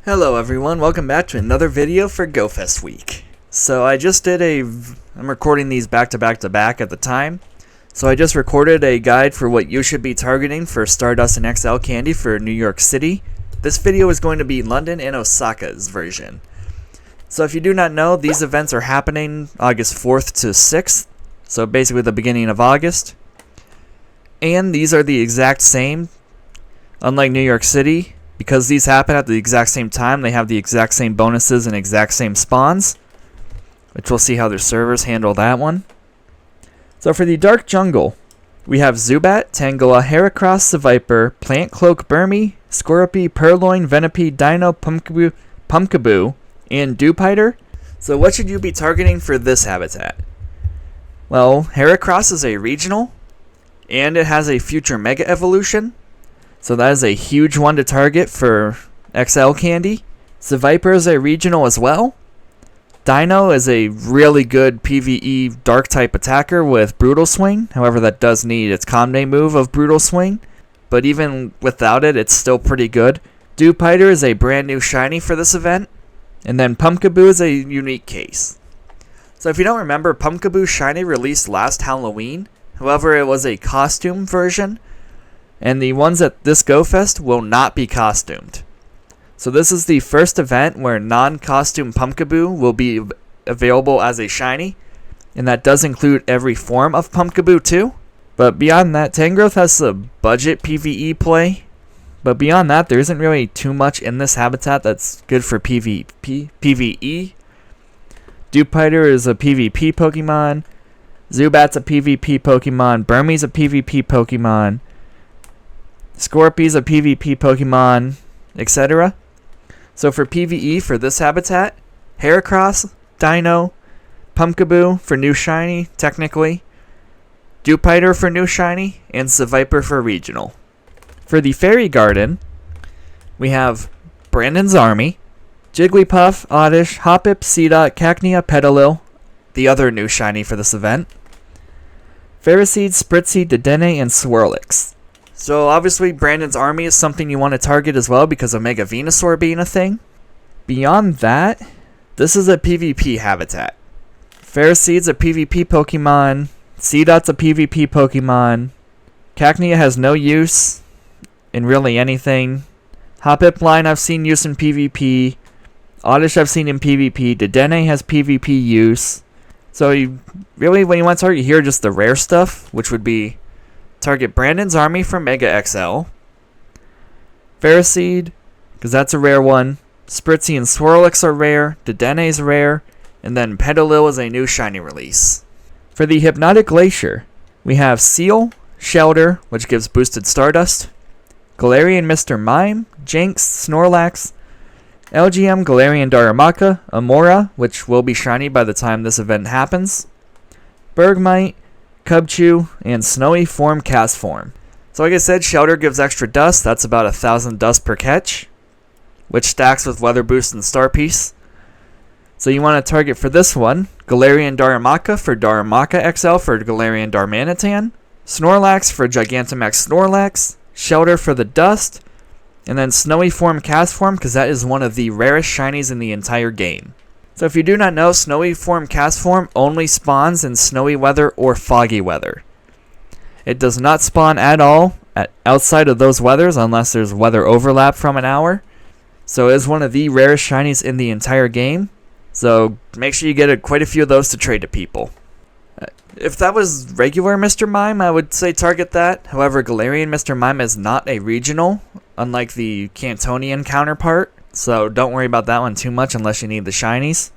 Hello everyone, welcome back to another video for GoFest week. So I just did I'm recording these back to back at the time. So I just recorded a guide for what you should be targeting for Stardust and XL candy for New York City. This video is going to be London and Osaka's version. So if you do not know, these events are happening August 4th to 6th. So basically the beginning of August. And these are the exact same, unlike New York City. Because these happen at the exact same time, they have the exact same bonuses and exact same spawns. Which we'll see how their servers handle that one. So for the Dark Jungle, we have Zubat, Tangela, Heracross, Seviper, Plant Cloak, Burmy, Scorpy, Purloin, Venipede, Dino, Pumpkaboo, and Dewpider. So what should you be targeting for this habitat? Well, Heracross is a regional, and it has a future Mega Evolution. So that is a huge one to target for XL candy. Seviper is a regional as well. Dino is a really good PvE dark type attacker with Brutal Swing. However, that does need its Comday move of Brutal Swing. But even without it, it's still pretty good. Dewpider is a brand new shiny for this event. And then Pumpkaboo is a unique case. So if you don't remember, Pumpkaboo shiny released last Halloween. However, it was a costume version. And the ones at this GoFest will not be costumed. So this is the first event where non-costume Pumpkaboo will be available as a shiny. And that does include every form of Pumpkaboo too. But beyond that, Tangrowth has some budget PvE play. But beyond that, there isn't really too much in this habitat that's good for PvE. Dewpider is a PvP Pokemon. Zubat's a PvP Pokemon. Burmy's a PvP Pokemon. Scorpy's a PvP Pokemon, etc. So for PvE for this habitat, Heracross, Dino, Pumpkaboo for new shiny, technically, Dewpider for new shiny, and Seviper for regional. For the Fairy Garden, we have Brandon's Army, Jigglypuff, Oddish, Hoppip, Seedot, Cacnea, Petalil, the other new shiny for this event, Ferroseed, Spritzee, Dedenne, and Swirlix. So obviously Brandon's Army is something you want to target as well because of Mega Venusaur being a thing. Beyond that, this is a PvP habitat. Ferroseed's a PvP Pokemon, Seedot's a PvP Pokemon, Cacnea has no use in really anything, Hoppip line I've seen use in PvP, Oddish I've seen in PvP, Dedenne has PvP use. So you really, when you want to target here, just the rare stuff, which would be target Brandon's Army for Mega XL, Ferroseed, because that's a rare one, Spritzee and Swirlix are rare, Dedenne is rare, and then Petalil is a new shiny release. For the Hypnotic Glacier, we have Seal, Shelter, which gives boosted Stardust, Galarian Mr. Mime, Jinx, Snorlax, LGM, Galarian Darumaka, Amora, which will be shiny by the time this event happens, Bergmite, Cubchoo, and Snowy Form Cast Form. So like I said, Shelter gives extra dust. That's about 1,000 dust per catch, which stacks with Weather Boost and Star Piece. So you want to target for this one, Galarian Darumaka for Darumaka XL for Galarian Darmanitan, Snorlax for Gigantamax Snorlax, Shelter for the dust, and then Snowy Form Cast Form because that is one of the rarest shinies in the entire game. So if you do not know, Snowy Form Cast Form only spawns in snowy weather or foggy weather. It does not spawn at all outside of those weathers unless there's weather overlap from an hour. So it is one of the rarest shinies in the entire game. So make sure you get quite a few of those to trade to people. If that was regular Mr. Mime, I would say target that. However, Galarian Mr. Mime is not a regional, unlike the Cantonian counterpart. So don't worry about that one too much unless you need the shinies.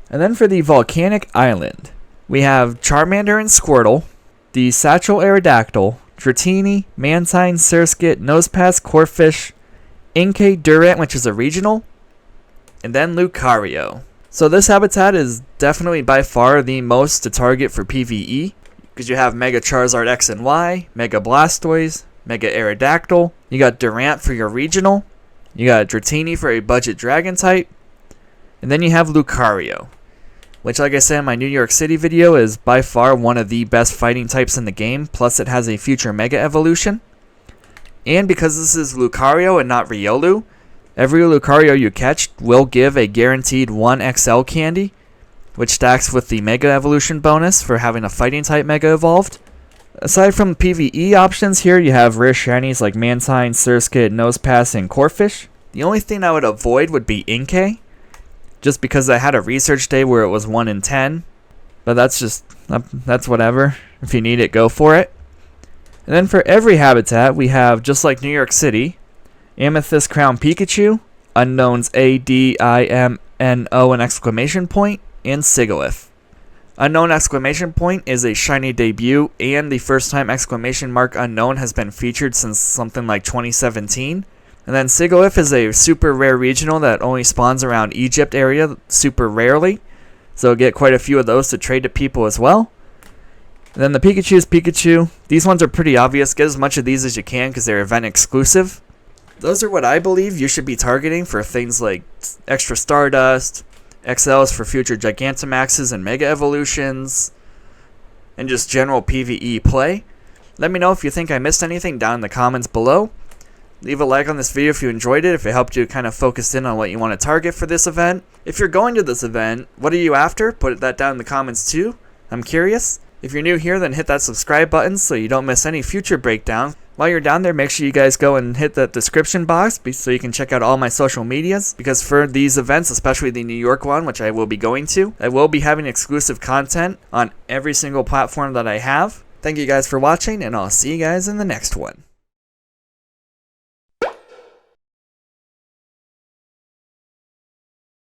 And then for the Volcanic Island, we have Charmander and Squirtle, the Satchel Aerodactyl, Dratini, Mantine, Surskit, Nosepass, Corphish, Inkay, Durant, which is a regional, and then Lucario. So this habitat is definitely by far the most to target for PvE, because you have Mega Charizard X and Y, Mega Blastoise, Mega Aerodactyl, you got Durant for your regional, you got Dratini for a budget dragon type, and then you have Lucario, which like I said in my New York City video is by far one of the best fighting types in the game, plus it has a future Mega Evolution. And because this is Lucario and not Riolu, Every Lucario you catch will give a guaranteed 1 XL candy, which stacks with the Mega Evolution bonus for having a Fighting type Mega evolved. Aside from PvE options here, you have rare shinies like Mantine, Surskit, Nosepass, and Corphish. The only thing I would avoid would be Inkay, just because I had a research day where it was 1 in 10. But that's whatever. If you need it, go for it. And then for every habitat, we have, just like New York City, Amethyst Crown Pikachu, Unknown's ADIMNO and exclamation point, and Sigilyph. Unknown exclamation point is a shiny debut, and the first time exclamation mark unknown has been featured since something like 2017. And then Sigilyph is a super rare regional that only spawns around Egypt area super rarely, so get quite a few of those to trade to people as well. And then the Pikachu's Pikachu. These ones are pretty obvious. Get as much of these as you can because they're event exclusive. Those are what I believe you should be targeting for things like extra Stardust, XLs for future Gigantamaxes and Mega Evolutions, and just general PvE play. Let me know if you think I missed anything down in the comments below. Leave a like on this video if you enjoyed it, if it helped you kind of focus in on what you want to target for this event. If you're going to this event, what are you after? Put that down in the comments too. I'm curious. If you're new here, then hit that subscribe button so you don't miss any future breakdowns. While you're down there, make sure you guys go and hit that description box so you can check out all my social medias, because for these events, especially the New York one, which I will be going to, I will be having exclusive content on every single platform that I have. Thank you guys for watching, and I'll see you guys in the next one.